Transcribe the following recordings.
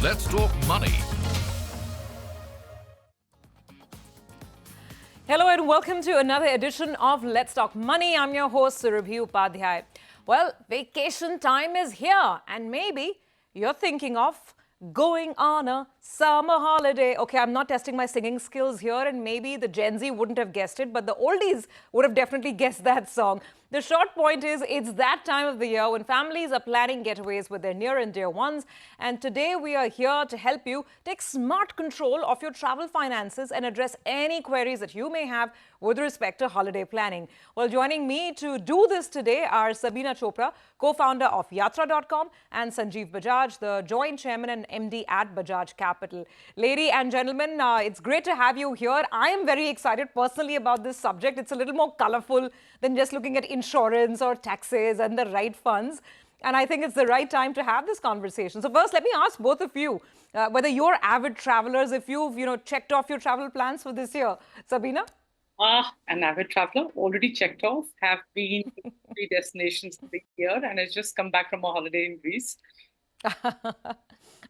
Let's talk money. Hello and welcome to another edition of Let's Talk Money. I'm your host, Surabhi Upadhyay. Well, vacation time is here and maybe you're thinking of going on a summer holiday. Okay, I'm not testing my singing skills here and maybe the Gen Z wouldn't have guessed it, but the oldies would have definitely guessed that song. The short point is it's that time of the year when families are planning getaways with their near and dear ones. And today we are here to help you take smart control of your travel finances and address any queries that you may have with respect to holiday planning. Well, joining me to do this today are Sabina Chopra, co-founder of Yatra.com, and Sanjiv Bajaj, the joint chairman and MD at Bajaj Capital. Lady and gentlemen, it's great to have you here. I am very excited personally about this subject. It's a little more colorful than just looking at insurance or taxes and the right funds. And I think it's the right time to have this conversation. So first, let me ask both of you whether you're avid travelers, if you've checked off your travel plans for this year. Sabina? An avid traveler, already checked off, have been to 3 destinations this year, and has just come back from a holiday in Greece.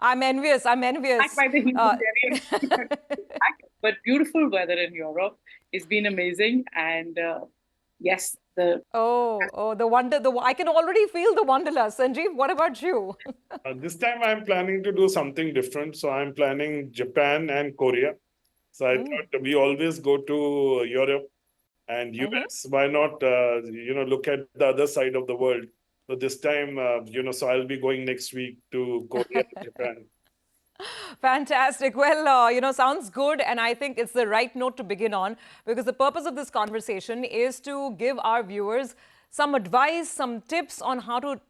I'm envious. Back by the humanitarian. But beautiful weather in Europe. It's been amazing. And yes, the wonder, I can already feel the wanderlust. Sanjeev, what about you? This time I'm planning to do something different. So I'm planning Japan and Korea. So I thought we always go to Europe and US. Why not, look at the other side of the world? So this time, so I'll be going next week to Korea and Japan. Fantastic. Well, sounds good. And I think it's the right note to begin on because the purpose of this conversation is to give our viewers some advice, some tips on how to,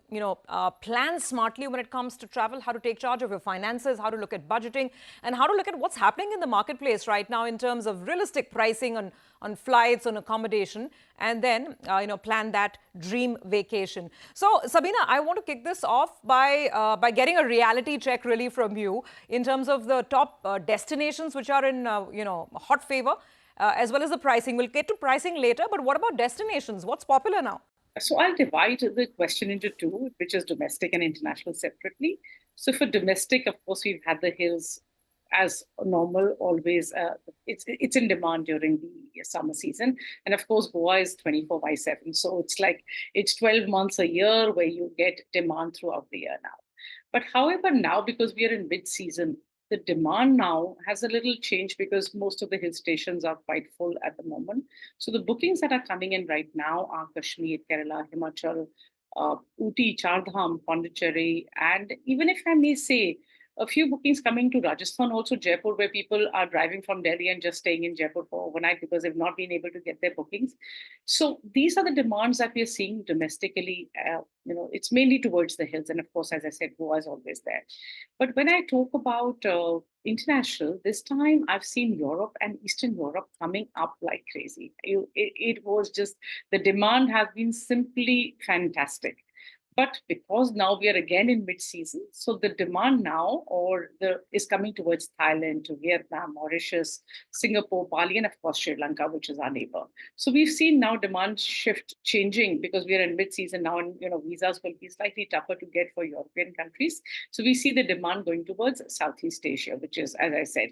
plan smartly when it comes to travel, how to take charge of your finances, how to look at budgeting, and how to look at what's happening in the marketplace right now in terms of realistic pricing on flights, on accommodation, and then, plan that dream vacation. So, Sabina, I want to kick this off by getting a reality check really from you in terms of the top destinations which are in, hot favor, as well as the pricing. We'll get to pricing later, but what about destinations? What's popular now? So I'll divide the question into 2, which is domestic and international separately. So for domestic, of course, we've had the hills as normal, always. It's in demand during the summer season. And of course, Goa is 24/7. So it's 12 months a year where you get demand throughout the year now. But however, now, because we are in mid-season, the demand now has a little change because most of the hill stations are quite full at the moment. So the bookings that are coming in right now are Kashmir, Kerala, Himachal, Uti, Chardham, Pondicherry, and even if I may say, a few bookings coming to Rajasthan, also Jaipur, where people are driving from Delhi and just staying in Jaipur for overnight because they've not been able to get their bookings. So these are the demands that we are seeing domestically. It's mainly towards the hills. And of course, as I said, Goa is always there. But when I talk about international, this time I've seen Europe and Eastern Europe coming up like crazy. It was just, the demand has been simply fantastic. But because now we are again in mid-season, so the demand now is coming towards Thailand, to Vietnam, Mauritius, Singapore, Bali, and of course Sri Lanka, which is our neighbor. So we've seen now demand shift changing because we are in mid-season now, and visas will be slightly tougher to get for European countries. So we see the demand going towards Southeast Asia, which is, as I said,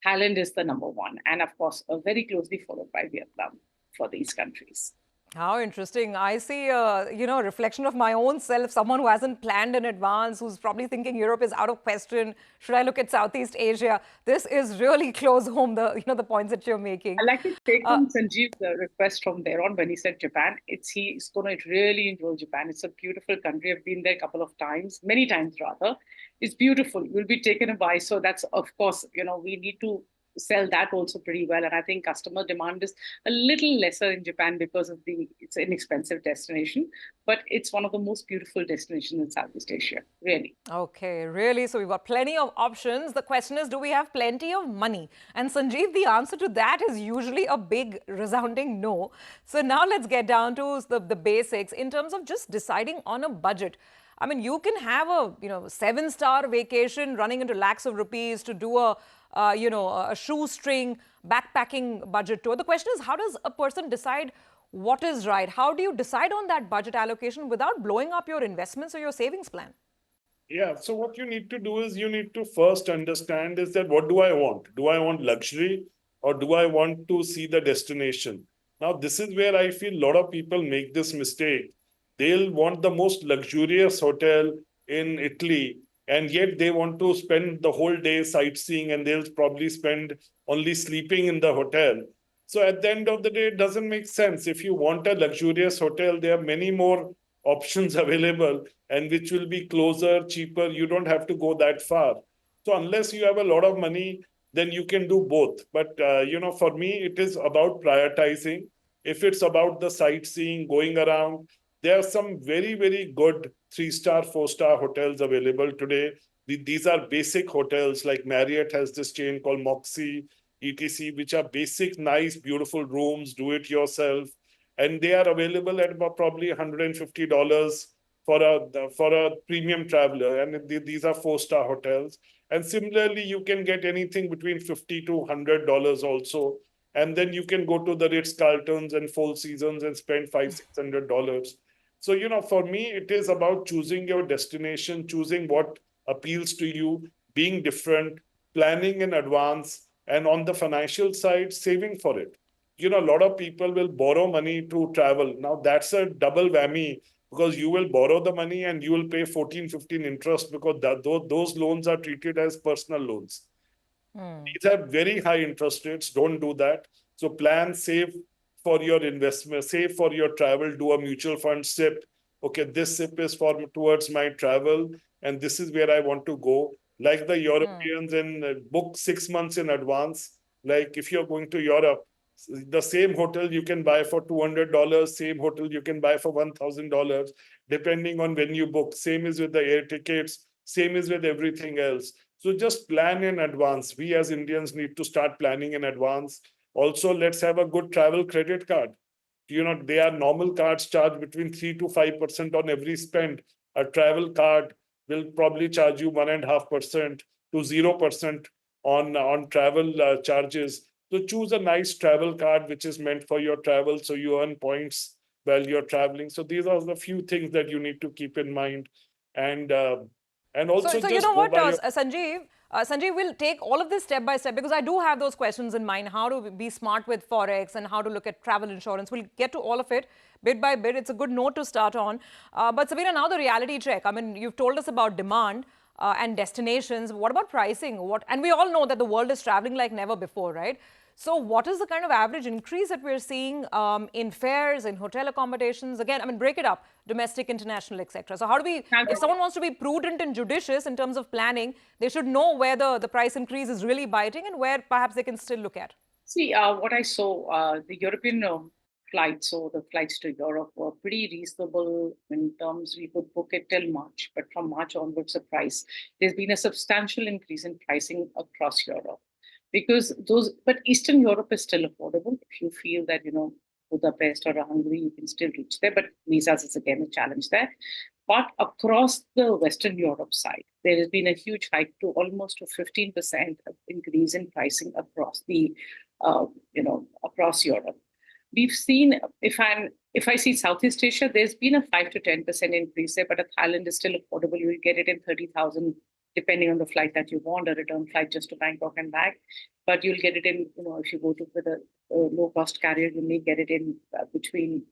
Thailand is the number 1, and of course very closely followed by Vietnam for these countries. How interesting. I see, a reflection of my own self, someone who hasn't planned in advance, who's probably thinking Europe is out of question. Should I look at Southeast Asia? This is really close home, the points that you're making. I'd like to take on Sanjeev's request from there on when he said Japan. He's going to really enjoy Japan. It's a beautiful country. I've been there a couple of times, many times rather. It's beautiful. You'll be taken aback. So that's, of course, we need to sell that also pretty well. And I think customer demand is a little lesser in Japan because of it's an inexpensive destination, but it's one of the most beautiful destinations in Southeast Asia, really. Okay, really? So we've got plenty of options. The question is, do we have plenty of money? And Sanjeev, the answer to that is usually a big resounding no. So now let's get down to the basics in terms of just deciding on a budget. I mean, you can have a 7-star vacation running into lakhs of rupees to do a shoestring backpacking budget tour. The question is, how does a person decide what is right? How do you decide on that budget allocation without blowing up your investments or your savings plan? Yeah. So what you need to do is you need to first understand is that what do I want? Do I want luxury or do I want to see the destination? Now, this is where I feel a lot of people make this mistake. They'll want the most luxurious hotel in Italy, and yet they want to spend the whole day sightseeing and they'll probably spend only sleeping in the hotel. So at the end of the day, it doesn't make sense. If you want a luxurious hotel, there are many more options available and which will be closer, cheaper. You don't have to go that far. So unless you have a lot of money, then you can do both. But for me, it is about prioritizing. If it's about the sightseeing, going around, there are some very, very good 3-star, 4-star hotels available today. These are basic hotels like Marriott has this chain called Moxie, etc., which are basic, nice, beautiful rooms, do it yourself. And they are available at about probably $150 for a premium traveler, and these are 4-star hotels. And similarly, you can get anything between $50 to $100 also, and then you can go to the Ritz Carltons and Four Seasons and spend $500-600. So for me, it is about choosing your destination, choosing what appeals to you, being different, planning in advance, and on the financial side, saving for it. A lot of people will borrow money to travel. Now that's a double whammy because you will borrow the money and you will pay 14-15 interest because those loans are treated as personal loans. These have very high interest rates. Don't do that. So plan, save for your investment, save for your travel, do a mutual fund SIP. Okay, this SIP is for towards my travel, and this is where I want to go. Like the Europeans, and book 6 months in advance. Like if you're going to Europe, the same hotel you can buy for $200, same hotel you can buy for $1,000, depending on when you book. Same is with the air tickets, same is with everything else. So just plan in advance. We as Indians need to start planning in advance. Also, let's have a good travel credit card. They are normal cards charge between 3 to 5% on every spend. A travel card will probably charge you 1.5% to 0% on travel charges. So choose a nice travel card which is meant for your travel, so you earn points while you're traveling. So these are the few things that you need to keep in mind, and also So you just know go what, by your. Sanjeev will take all of this step by step because I do have those questions in mind, how to be smart with Forex and how to look at travel insurance. We'll get to all of it bit by bit. It's a good note to start on. But Sabina, now the reality check. I mean, you've told us about demand and destinations. What about pricing? And we all know that the world is traveling like never before, right? So what is the kind of average increase that we're seeing in fares, in hotel accommodations? Again, I mean, break it up, domestic, international, etc. So how do we, if someone wants to be prudent and judicious in terms of planning, they should know where the price increase is really biting and where perhaps they can still look at. See, what I saw, the European flights or the flights to Europe were pretty reasonable in terms we could book it till March, but from March onwards, there's been a substantial increase in pricing across Europe because but Eastern Europe is still affordable. If you feel that, Budapest or Hungary, you can still reach there, but visas is again a challenge there. But across the Western Europe side, there has been a huge hike to almost a 15% increase in pricing across across Europe. We've seen, if I see Southeast Asia, there's been a 5 to 10% increase there, but a Thailand is still affordable. You will get it in 30,000, depending on the flight that you want, a return flight just to Bangkok and back. But you'll get it in, if you go to with a low cost carrier, you may get it in between,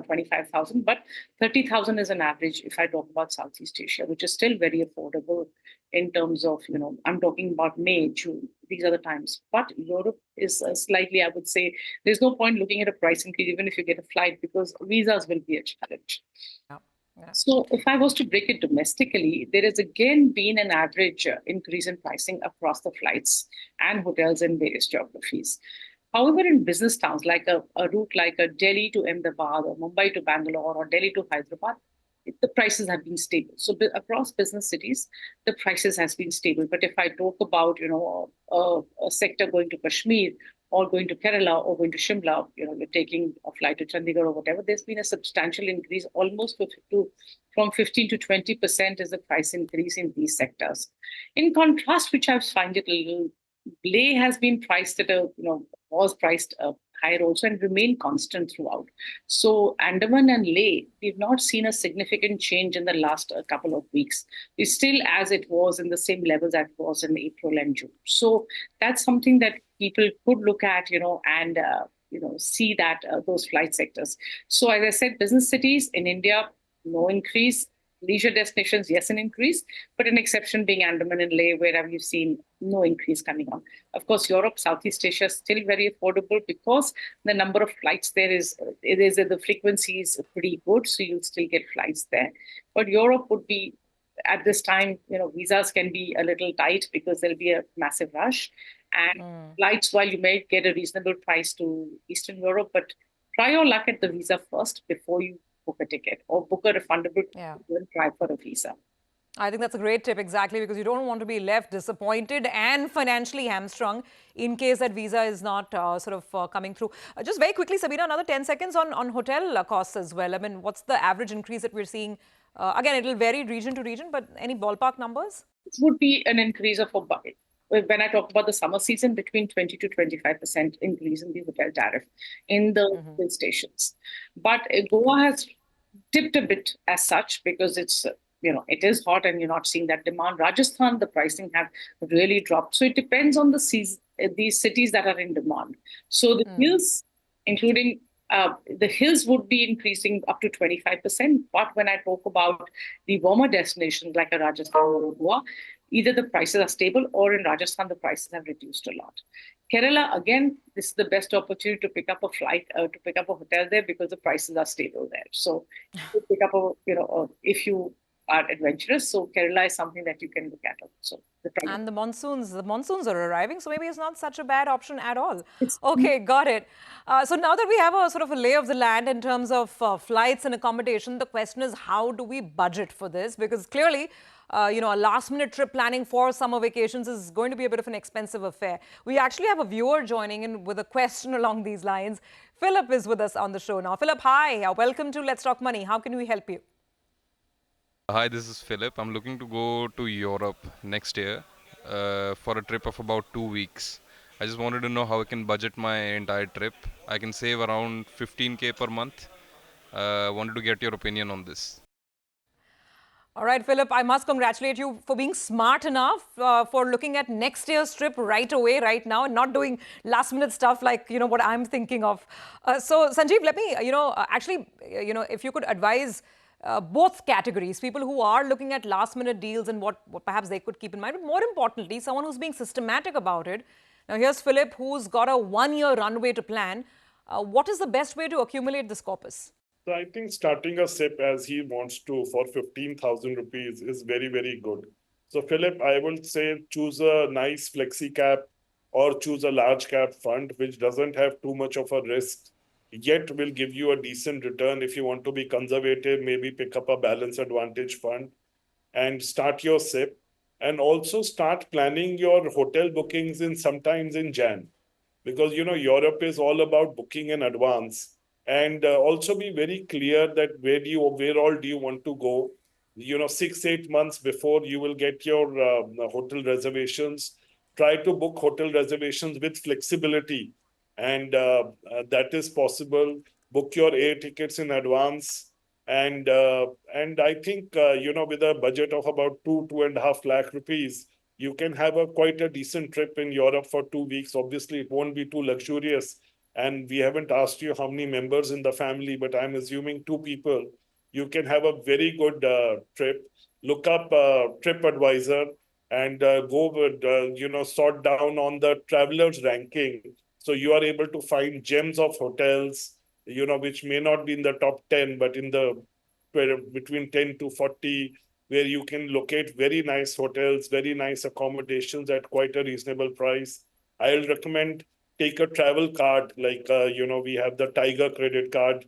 25,000, but 30,000 is an average if I talk about Southeast Asia, which is still very affordable in terms of, I'm talking about May, June. These are the times. But Europe is slightly, I would say, there's no point looking at a price increase, even if you get a flight, because visas will be a challenge. Yeah. Yeah. So if I was to break it domestically, there has again been an average increase in pricing across the flights and hotels in various geographies. However, in business towns, like a route like a Delhi to Ahmedabad or Mumbai to Bangalore or Delhi to Hyderabad, the prices have been stable. So across business cities, the prices has been stable. But if I talk about, a sector going to Kashmir or going to Kerala or going to Shimla, you're taking a flight to Chandigarh or whatever, there's been a substantial increase, almost from 15 to 20% is the price increase in these sectors. In contrast, which I find it a little, Leh has been priced at was priced higher also and remain constant throughout. So Andaman and Leh, we've not seen a significant change in the last couple of weeks. It's still as it was in the same levels that it was in April and June. So that's something that people could look at, and see that those flight sectors. So as I said, business cities in India, no increase. Leisure destinations, yes, an increase, but an exception being Andaman and Leh, where have you seen no increase coming on. Of course, Europe, Southeast Asia is still very affordable because the number of flights there the frequency is pretty good, so you'll still get flights there. But Europe would be, at this time, visas can be a little tight because there'll be a massive rush. And flights, while you may get a reasonable price to Eastern Europe, but try your luck at the visa first before you book a ticket or book a refundable ticket and try for a visa. I think that's a great tip, exactly, because you don't want to be left disappointed and financially hamstrung in case that visa is not coming through. Just very quickly, Sabina, another 10 seconds on hotel costs as well. I mean, what's the average increase that we're seeing? Again, it will vary region to region, but any ballpark numbers? It would be an increase of about, when I talk about the summer season, between 20 to 25% increase in the hotel tariff in the hill stations. But Goa has dipped a bit as such because it's, it is hot and you're not seeing that demand. Rajasthan, the pricing have really dropped. So it depends on the these cities that are in demand. So the hills, including the hills, would be increasing up to 25%. But when I talk about the warmer destinations like a Rajasthan or Goa, either the prices are stable or in Rajasthan, the prices have reduced a lot. Kerala, again, this is the best opportunity to pick up a flight, to pick up a hotel there because the prices are stable there. So to pick up if you are adventurous, so Kerala is something that you can look at also. And the monsoons are arriving, so maybe it's not such a bad option at all. Okay, got it. So now that we have a sort of a lay of the land in terms of flights and accommodation, the question is, how do we budget for this? Because clearly, a last-minute trip planning for summer vacations is going to be a bit of an expensive affair. We actually have a viewer joining in with a question along these lines. Philip is with us on the show now. Philip, hi. Welcome to Let's Talk Money. How can we help you? Hi, this is Philip. I'm looking to go to Europe next year for a trip of about 2 weeks. I just wanted to know how I can budget my entire trip. I can save around 15K per month. Wanted to get your opinion on this. All right, Philip, I must congratulate you for being smart enough for looking at next year's trip right away, right now, and not doing last-minute stuff like, what I'm thinking of. So, Sanjiv, let me, if you could advise both categories, people who are looking at last-minute deals and what perhaps they could keep in mind, but more importantly, someone who's being systematic about it. Now, here's Philip, who's got a one-year runway to plan. What is the best way to accumulate this corpus? So I think starting a SIP as he wants to for 15,000 rupees is very, very good. So Philip, I will say choose a nice flexi cap or choose a large cap fund which doesn't have too much of a risk, yet will give you a decent return. If you want to be conservative, maybe pick up a balance advantage fund and start your SIP. And also start planning your hotel bookings sometimes in Jan. Because, Europe is all about booking in advance. And also be very clear that where all do you want to go? 6-8 months before you will get your hotel reservations. Try to book hotel reservations with flexibility. And that is possible. Book your air tickets in advance. And I think, with a budget of about 2.5 lakh rupees, you can have quite a decent trip in Europe for 2 weeks. Obviously, it won't be too luxurious. And we haven't asked you how many members in the family, but I'm assuming 2 people. You can have a very good trip. Look up TripAdvisor and go with, sort down on the travelers ranking. So you are able to find gems of hotels, which may not be in the top 10, but in the between 10 to 40, where you can locate very nice hotels, very nice accommodations at quite a reasonable price. I'll recommend take a travel card, like, we have the Tiger credit card,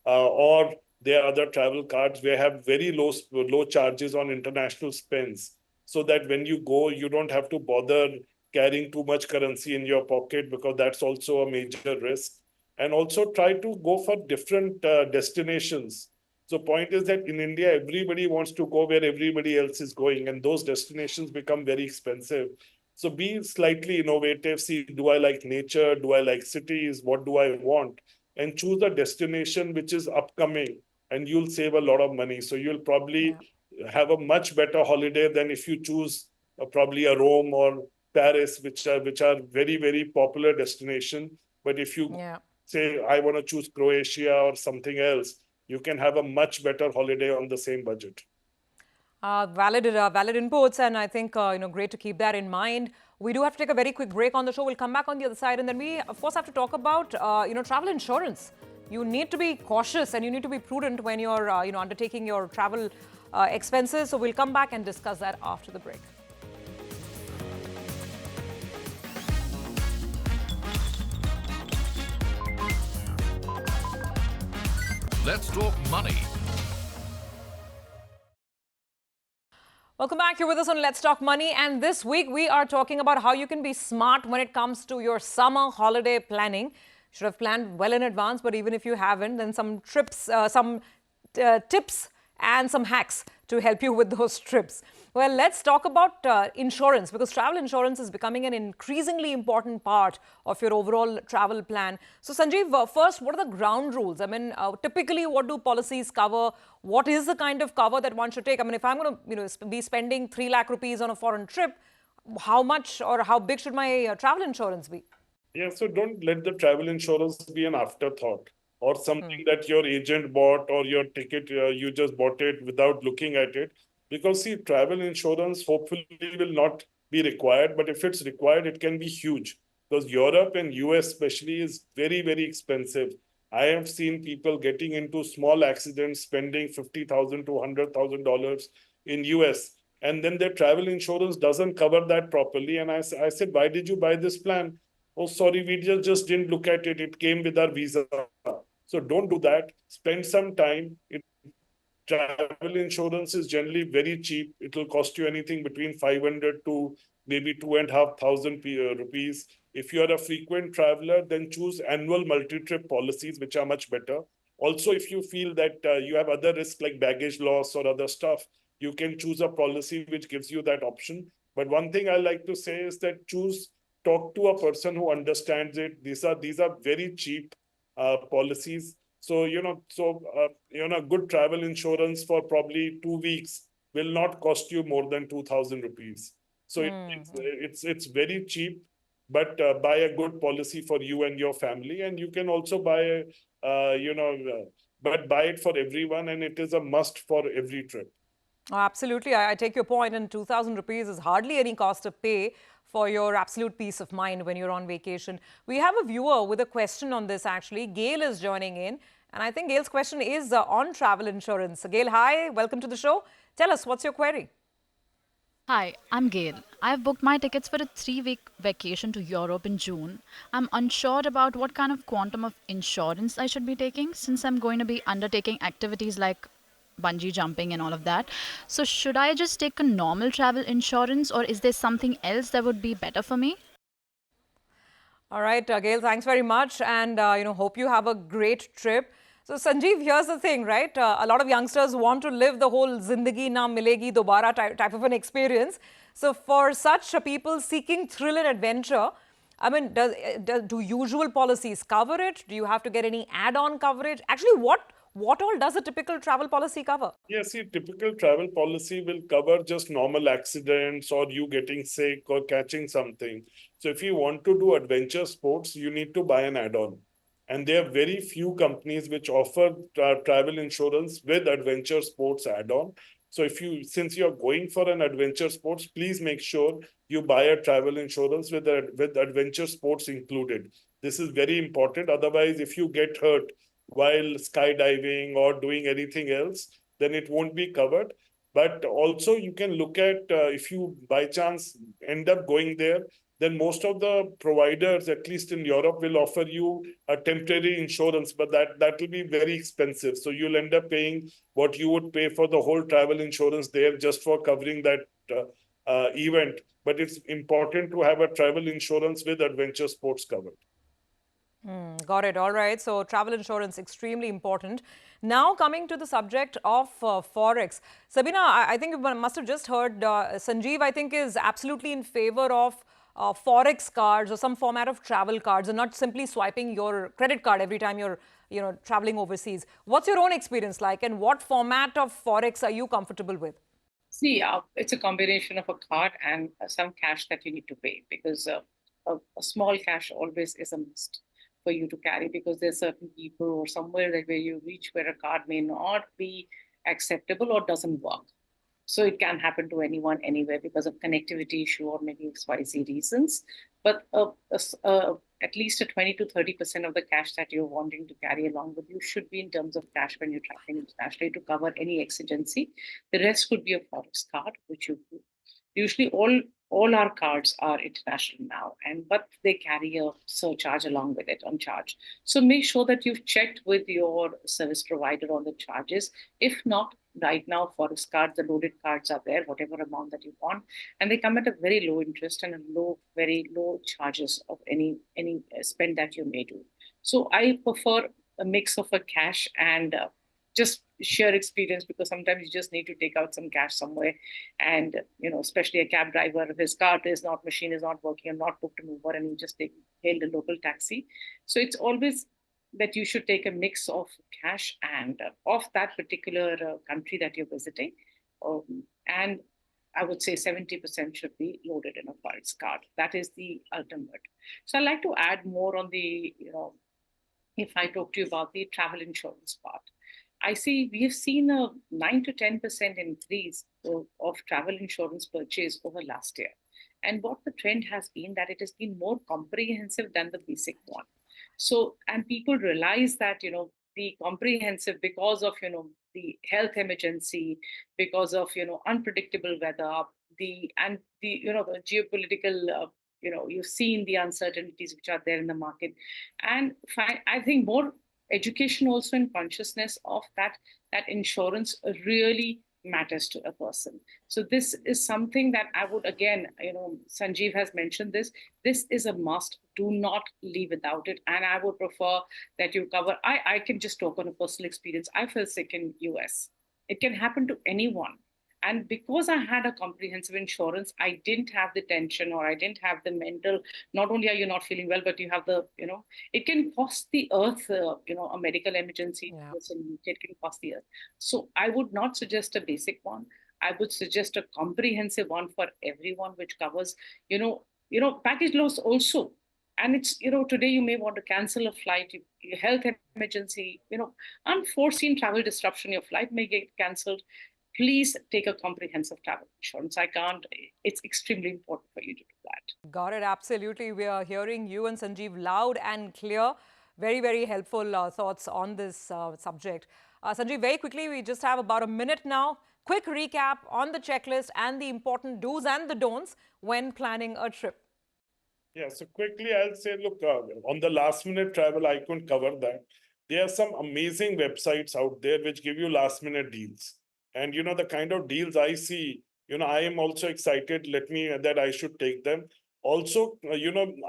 or there are other travel cards where have very low charges on international spends, so that when you go, you don't have to bother carrying too much currency in your pocket, because that's also a major risk. And also try to go for different destinations. So point is that in India, everybody wants to go where everybody else is going, and those destinations become very expensive. So be slightly innovative. See, do I like nature? Do I like cities? What do I want? And choose a destination which is upcoming, and you'll save a lot of money. So you'll probably Yeah. have a much better holiday than if you choose probably a Rome or Paris, which are very, very popular destination. But if you Yeah. say I want to choose Croatia or something else, you can have a much better holiday on the same budget. Valid inputs, and I think great to keep that in mind. We do have to take a very quick break on the show. We'll come back on the other side, and then we, of course, have to talk about travel insurance. You need to be cautious and you need to be prudent when you're undertaking your travel expenses. So we'll come back and discuss that after the break. Let's talk money. Welcome back. You're with us on Let's Talk Money. And this week, we are talking about how you can be smart when it comes to your summer holiday planning. Should have planned well in advance, but even if you haven't, then some tips and some hacks to help you with those trips. Well, let's talk about insurance, because travel insurance is becoming an increasingly important part of your overall travel plan. So, Sanjiv, first, what are the ground rules? I mean, typically, what do policies cover? What is the kind of cover that one should take? I mean, if I'm going to be spending 3 lakh rupees on a foreign trip, how much or how big should my travel insurance be? Yeah, so don't let the travel insurance be an afterthought or something that your agent bought, or your ticket, you just bought it without looking at it. Because, see, travel insurance hopefully will not be required, but if it's required, it can be huge. Because Europe and US especially is very, very expensive. I have seen people getting into small accidents, spending $50,000 to $100,000 in US, and then their travel insurance doesn't cover that properly. And I said, why did you buy this plan? Oh, sorry, we just didn't look at it. It came with our visa. So don't do that. Spend some time. Travel insurance is generally very cheap. It will cost you anything between 500 to maybe 2,500 rupees. If you are a frequent traveler, then choose annual multi-trip policies, which are much better. Also, if you feel that you have other risks like baggage loss or other stuff, you can choose a policy which gives you that option. But one thing I like to say is that talk to a person who understands it. These are very cheap policies. So, good travel insurance for probably 2 weeks will not cost you more than 2,000 rupees. So it's very cheap, but buy a good policy for you and your family. And you can also but buy it for everyone, and it is a must for every trip. Oh, absolutely. I take your point. And 2,000 rupees is hardly any cost to pay for your absolute peace of mind when you're on vacation. We have a viewer with a question on this, actually. Gail is joining in. And I think Gail's question is on travel insurance. Gail, hi. Welcome to the show. Tell us, what's your query? Hi, I'm Gail. I've booked my tickets for a 3-week vacation to Europe in June. I'm unsure about what kind of quantum of insurance I should be taking, since I'm going to be undertaking activities like bungee jumping and all of that. So should I just take a normal travel insurance, or is there something else that would be better for me? All right, Gail, thanks very much. And, hope you have a great trip. So, Sanjeev, here's the thing, right? A lot of youngsters want to live the whole zindagi na milegi dobara type of an experience. So, for such people seeking thrill and adventure, I mean, do usual policies cover it? Do you have to get any add-on coverage? Actually, what all does a typical travel policy cover? Yeah, see, typical travel policy will cover just normal accidents or you getting sick or catching something. So if you want to do adventure sports, you need to buy an add-on. And there are very few companies which offer travel insurance with adventure sports add-on. So since you're going for an adventure sports, please make sure you buy a travel insurance with adventure sports included. This is very important. Otherwise, if you get hurt while skydiving or doing anything else, then it won't be covered. But also you can look at if you by chance end up going there, then most of the providers, at least in Europe, will offer you a temporary insurance, but that will be very expensive. So you'll end up paying what you would pay for the whole travel insurance there just for covering that event. But it's important to have a travel insurance with adventure sports covered. Got it. All right. So travel insurance, extremely important. Now coming to the subject of Forex. Sabina, I think you must have just heard Sanjiv, I think, is absolutely in favor of Forex cards or some format of travel cards and not simply swiping your credit card every time you're, traveling overseas. What's your own experience like and what format of Forex are you comfortable with? See, it's a combination of a card and some cash that you need to pay because a small cash always is a must for you to carry because there's certain people or somewhere that where you reach where a card may not be acceptable or doesn't work. So it can happen to anyone anywhere because of connectivity issue or maybe XYZ reasons. But at least a 20 to 30% of the cash that you're wanting to carry along with you should be in terms of cash when you're traveling internationally to cover any exigency. The rest could be a Forex card, which you usually all our cards are international now, but they carry a surcharge along with it on charge. So make sure that you've checked with your service provider on the charges. If not, right now Forex cards, the loaded cards are there, whatever amount that you want, and they come at a very low interest and very low charges of any spend that you may do. So I prefer a mix of a cash and just sheer experience because sometimes you just need to take out some cash somewhere and especially a cab driver, if his machine is not working and not booked an Uber and you just hail the local taxi. So it's always that you should take a mix of cash and of that particular country that you're visiting, and I would say 70% should be loaded in a Forex card. That is the ultimate. So I'd like to add more on the if I talk to you about the travel insurance part. I see we have seen a 9 to 10% increase of travel insurance purchase over last year. And what the trend has been that it has been more comprehensive than the basic one. So, and people realize that, the comprehensive because of, the health emergency, because of, unpredictable weather, the geopolitical, you've seen the uncertainties which are there in the market. And I think more education also and consciousness of that insurance really matters to a person. So this is something that I would, again, Sanjiv has mentioned this is a must. Do not leave without it. And I would prefer that you cover, I can just talk on a personal experience. I fell sick in US. It can happen to anyone. And because I had a comprehensive insurance, I didn't have the tension or I didn't have the mental, not only are you not feeling well, but you have the, it can cost the earth, a medical emergency. Yeah. It can cost the earth. So I would not suggest a basic one. I would suggest a comprehensive one for everyone, which covers, package loss also. And it's, today you may want to cancel a flight, health emergency, unforeseen travel disruption, your flight may get canceled. Please take a comprehensive travel insurance. It's extremely important for you to do that. Got it. Absolutely. We are hearing you and Sanjiv loud and clear. Very, very helpful thoughts on this subject. Sanjiv, very quickly, we just have about a minute now. Quick recap on the checklist and the important do's and the don'ts when planning a trip. Yeah, so quickly I'll say, look, on the last minute travel, I couldn't cover that. There are some amazing websites out there which give you last minute deals. And, the kind of deals I see, I am also excited that I should take them. Also,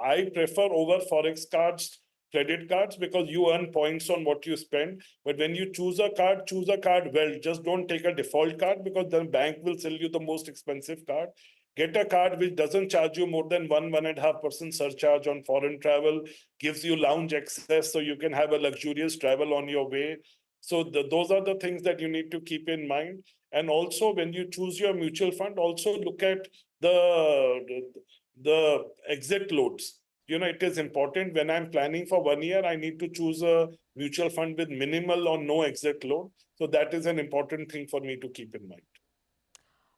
I prefer over Forex cards, credit cards, because you earn points on what you spend. But when you choose a card well. Just don't take a default card because the bank will sell you the most expensive card. Get a card which doesn't charge you more than 1.5% surcharge on foreign travel, gives you lounge access so you can have a luxurious travel on your way. So those are the things that you need to keep in mind. And also, when you choose your mutual fund, also look at the exit loads. It is important when I'm planning for 1 year, I need to choose a mutual fund with minimal or no exit load. So that is an important thing for me to keep in mind.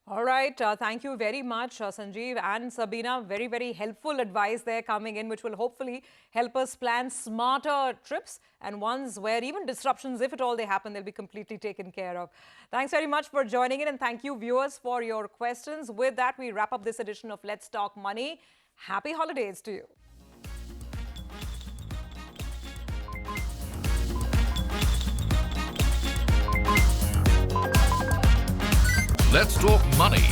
All right. Thank you very much, Sanjiv and Sabina. Very, very helpful advice there coming in, which will hopefully help us plan smarter trips and ones where even disruptions, if at all they happen, they'll be completely taken care of. Thanks very much for joining in, and thank you, viewers, for your questions. With that, we wrap up this edition of Let's Talk Money. Happy holidays to you. Let's talk money